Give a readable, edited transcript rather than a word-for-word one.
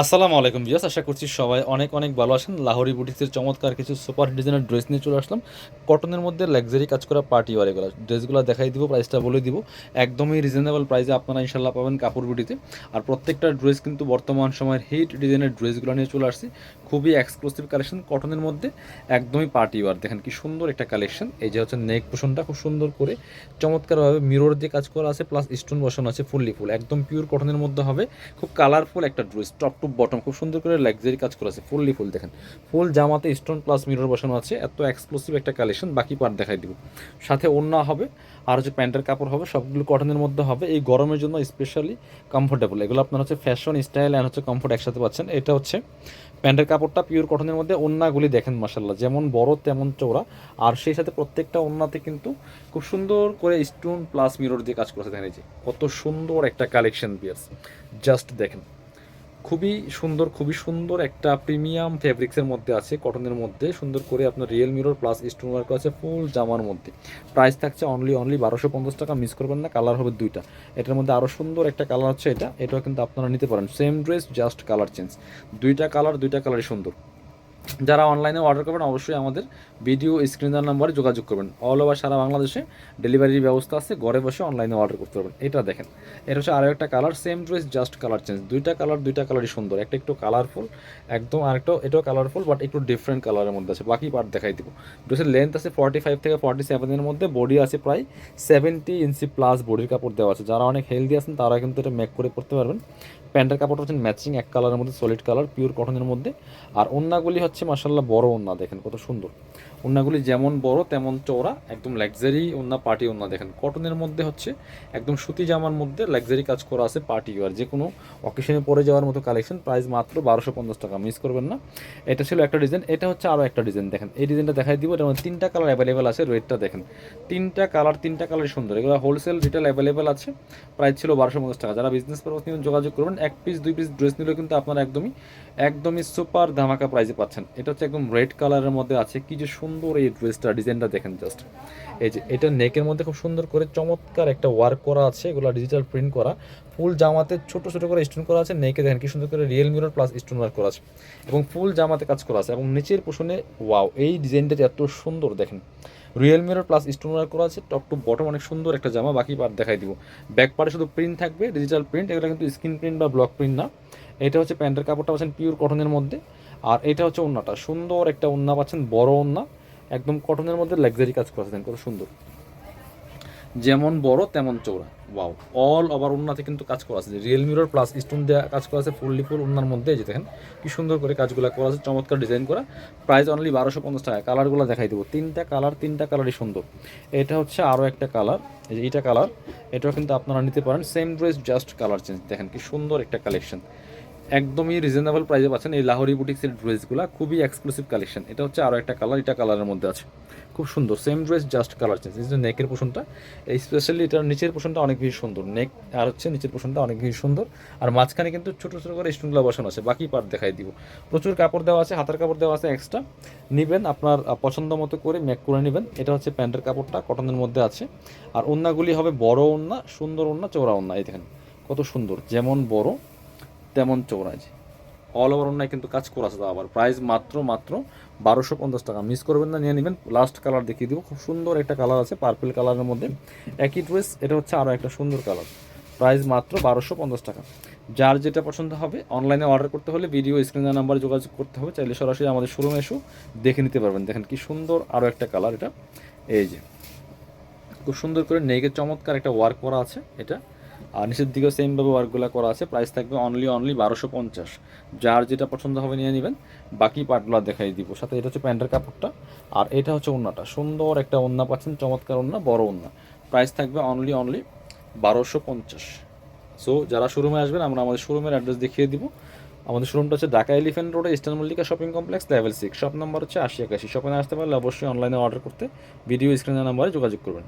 আসসালামু আলাইকুম ভিউয়ার্স, আশা করছি সবাই অনেক অনেক ভালো আছেন। লাহোরি বুটিক্সের চমৎকার কিছু সুপার ডিজাইনের ড্রেস নিয়ে চলে আসলাম। কটনের মধ্যে লাক্সারি কাজ করা পার্টি ওয়ার এগুলো ড্রেসগুলো দেখাই দিব, প্রাইসটা বলে দিব। একদমই রিজনেবল প্রাইসে আপনারা ইনশাল্লাহ পাবেন কাপড় বুটিতে। আর প্রত্যেকটা ড্রেস কিন্তু বর্তমান সময়ের হিট ডিজাইনের ড্রেসগুলো নিয়ে চলে আসছি। খুবই এক্সক্লুসিভ কালেকশন কটনের মধ্যে, একদমই পার্টি ওয়ার। দেখেন কি সুন্দর একটা কালেকশন। এই যে হচ্ছে নেক পোষণটা খুব সুন্দর করে চমৎকারভাবে মিরর দিয়ে কাজ করা আছে, প্লাস স্টোন বসানো আছে ফুল একদম পিওর কটনের মধ্যে হবে। খুব কালারফুল একটা ড্রেস, টপ টু বটম খুব সুন্দর করে লাক্সারি কাজ করা আছে ফুল দেখেন। ফুল জামাতে স্টোন প্লাস মিরর বসানো আছে, এত এক্সক্লুসিভ একটা কালেকশন। বাকি পার্ট দেখাই দিব। সাথে ওড়না হবে, আর হচ্ছে প্যান্টের কাপড় হবে, সবগুলো কটনের মধ্যে হবে। এই গরমের জন্য স্পেশালি কমফোর্টেবল এগুলো আপনার হচ্ছে ফ্যাশন স্টাইল অ্যান্ড হচ্ছে কমফোর্ট একসাথে পাচ্ছেন। এটা হচ্ছে প্যান্টের কাপড়টা পিওর কটনের মধ্যে। ওড়নাগুলি দেখেন মাসাল্লাহ, যেমন বড় তেমন চওড়া। আর সেই সাথে প্রত্যেকটা ওড়নাতে কিন্তু খুব সুন্দর করে স্টোন প্লাস মিরর দিয়ে কাজ করেছে। দেখেন এই যে কত সুন্দর একটা কালেকশন বিয়ার্স, জাস্ট দেখেন। খুবই সুন্দর একটা প্রিমিয়াম ফেব্রিক্সের মধ্যে আছে, কটনের মধ্যে সুন্দর করে আপনার real mirror plus stone work আছে ফুল জামার মধ্যে। প্রাইস থাকছে অনলি 1250 টাকা। মিস করবেন না। কালার হবে দুইটা, এটার মধ্যে আরও সুন্দর একটা কালার হচ্ছে এটাও কিন্তু আপনারা নিতে পারেন। Same dress, just colour change. দুইটা কালারই সুন্দর। যারা অনলাইনে অর্ডার করবেন অবশ্যই আমাদের ভিডিও স্ক্রিন দেওয়ার নাম্বারে যোগাযোগ করবেন। অল ওভার সারা বাংলাদেশে ডেলিভারির ব্যবস্থা আছে, ঘরে বসে অনলাইনে অর্ডার করতে পারবেন। এটা দেখেন, এটা হচ্ছে আরও একটা colour. Same dress, just colour change. দুইটা কালারই সুন্দর। একটা একটু কালারফুল একদম, আরেকটা এটাও কালারফুল বাট একটু ডিফারেন্ট কালারের মধ্যে আছে। বাকি পার্ট দেখাই দিব। ড্রেসের লেন্থ আছে 45 থেকে 47 মধ্যে, বডি আছে প্রায় 70 ইঞ্চি প্লাস বডির কাপড় দেওয়া আছে। যারা অনেক হেলদি আছেন তারা কিন্তু এটা মেক করে পড়তে পারবেন। প্যান্টের কাপড়টা হচ্ছে ম্যাচিং এক কালারের মধ্যে, সলিড কালার পিওর কটনের মধ্যে। আর ওড়নাগুলি হচ্ছে মাসাল্লাহ বড় ওড়না, দেখেন কত সুন্দর। ওড়নাগুলি যেমন বড় তেমন চওড়া, একদম লাক্সারি ওড়না, পার্টি ওড়না। দেখেন কটনের মধ্যে হচ্ছে একদম সুতি জামার মধ্যে লাক্সারি কাজ করা আছে, পার্টি ওয়ার যে কোনো অকেশনে পরে যাওয়ার মতো কালেকশন। প্রাইস মাত্র 1250 টাকা। মিস করবেন না। এটা ছিল একটা ডিজাইন, এটা হচ্ছে আরও একটা ডিজাইন। দেখেন এই ডিজাইনটা দেখাই দিব। এটার মধ্যে 3টা কালার অ্যাভেলেবেল আছে। রেটটা দেখেন, 3টা কালারই সুন্দর। এগুলো হোলসেল রিটেল অ্যাভেলেবেল আছে। প্রাইস ছিল 1250 টাকা। যারা বিজনেস পারপাস নিয়ে যোগাযোগ করবেন, 1 পিস 2 পিস ড্রেস নিলেও কিন্তু আপনারা একদমই সুপার ধামাকা প্রাইসে পাচ্ছেন। এটা হচ্ছে একদম রেড কালারের মধ্যে আছে। কি যে সুন্দর এই ড্রেসটা, ডিজাইনটা দেখেন জাস্ট। এই যে এটা নেকের মধ্যে খুব সুন্দর করে চমৎকার একটা ওয়ার্ক করা আছে, এগুলো ডিজিটাল প্রিন্ট করা। ফুল জামাতে ছোট ছোট করে স্টোন করা আছে। নেকে দেখেন কি সুন্দর করে real mirror plus stone work করা আছে, এবং ফুল জামাতে কাজ করা আছে। এবং নিচের পোষণে ওয়াও, এই ডিজাইনটা এত সুন্দর দেখেন। Real mirror plus stone work করা আছে, টপ টু বটম অনেক সুন্দর একটা জামা। বাকি পার্ট দেখাই দিব। ব্যাক পার্টে শুধু প্রিন্ট থাকবে, ডিজিটাল প্রিন্ট। এগুলো কিন্তু স্ক্রিন প্রিন্ট বা ব্লক প্রিন্ট না। এটা হচ্ছে প্যান্টের কাপড়টা পাচ্ছেন পিওর কটনের মধ্যে। আর এটা হচ্ছে ওড়নাটা, সুন্দর একটা ওড়না পাচ্ছেন, বড় ওড়না, একদম কটনের মধ্যে লাক্সারি কাজ করেছেন, কত সুন্দর। যেমন বড় তেমন চৌড়া। ওয়াও, অল ওভার ওড়নাতে কিন্তু কাজ করা আছে। রিয়েল মিরর প্লাস স্টোন দেওয়া কাজ করা আছে ফুল ওড়নার মধ্যে। যে দেখেন কি সুন্দর করে কাজগুলো করা আছে, চমৎকার ডিজাইন করা। প্রাইস অনলি 1250 টাকা। কালারগুলো দেখাই দেবো। 3টা কালারই সুন্দর। এটা হচ্ছে আরও একটা কালার, এই যে এইটা কালার। এটাও কিন্তু আপনারা নিতে পারেন। Same dress, just colour change. দেখেন কি সুন্দর একটা কালেকশন। একদমই রিজনেবল প্রাইসে পাচ্ছেন এই লাহোরি বুটিক্সের ড্রেসগুলো। খুবই এক্সক্লুসিভ কালেকশন। এটা হচ্ছে আরও একটা কালার, এটা কালারের মধ্যে আছে। খুব সুন্দর। Same dress, just colour change. এই যে নেকের পোষণটা, এই স্পেশালি এটার নিচের পোষণটা অনেক বেশি সুন্দর। নেক আর হচ্ছে নিচের পোষণটা অনেক বেশি সুন্দর। আর মাঝখানে কিন্তু ছোটো ছোটো করে স্টোনগুলো বসানো আছে। বাকি পার্ট দেখাই দিব। প্রচুর কাপড় দেওয়া আছে, হাতের কাপড় দেওয়া আছে এক্সট্রা। নেবেন আপনার পছন্দ মতো করে মেক করে নেবেন। এটা হচ্ছে প্যান্টের কাপড়টা কটনের মধ্যে আছে। আর ওড়নাগুলি হবে বড় ওড়না, সুন্দর ওড়না, চওড়া ওড়না। এই দেখেন কত সুন্দর, যেমন বড় তেমন চওড়া। অল ওভার অন্যায় কিন্তু কাজ করা আছে। আবার প্রাইস মাত্র 1250 টাকা। মিস করবেন না, নিয়ে নেবেন। লাস্ট কালার দেখিয়ে দিব। খুব সুন্দর একটা কালার আছে পার্পল কালারের মধ্যে, একই ড্রেস। এটা হচ্ছে আরও একটা সুন্দর কালার। প্রাইস মাত্র 1250 টাকা। যার যেটা পছন্দ হবে অনলাইনে অর্ডার করতে হলে ভিডিও স্ক্রিনের নাম্বারে যোগাযোগ করতে হবে। চাইলে সরাসরি আমাদের শোরুমে এসেও দেখে নিতে পারবেন। দেখেন কি সুন্দর আরও একটা কালার। এটা এই যে খুব সুন্দর করে নেকের চমৎকার একটা ওয়ার্ক করা আছে এটা। আর নিচের দিকেও সেমভাবে ওয়ার্কগুলো করা আছে। প্রাইস থাকবে অনলি 1250। যার যেটা পছন্দ হবে নিয়ে নেবেন। বাকি পার্টগুলো দেখাই দিব। সাথে এটা হচ্ছে প্যান্টের কাপড়টা, আর এটা হচ্ছে ওড়নাটা। সুন্দর একটা ওড়না পাচ্ছেন, চমৎকার ওড়না, বড় ওড়না। প্রাইস থাকবে অনলি 1250। সো যারা শোরুমে আসবেন, আমরা আমাদের শোরুমের অ্যাড্রেস দেখিয়ে দিব। আমাদের শোরুমটা হচ্ছে ঢাকা এলিফ্যান্ট রোডে, eastern Mallika shopping complex, level 6, shop number হচ্ছে 8081। শপে আসতে পারলে অবশ্যই অনলাইনে অর্ডার করতে ভিডিও স্ক্রিনের নাম্বারে যোগাযোগ করবেন।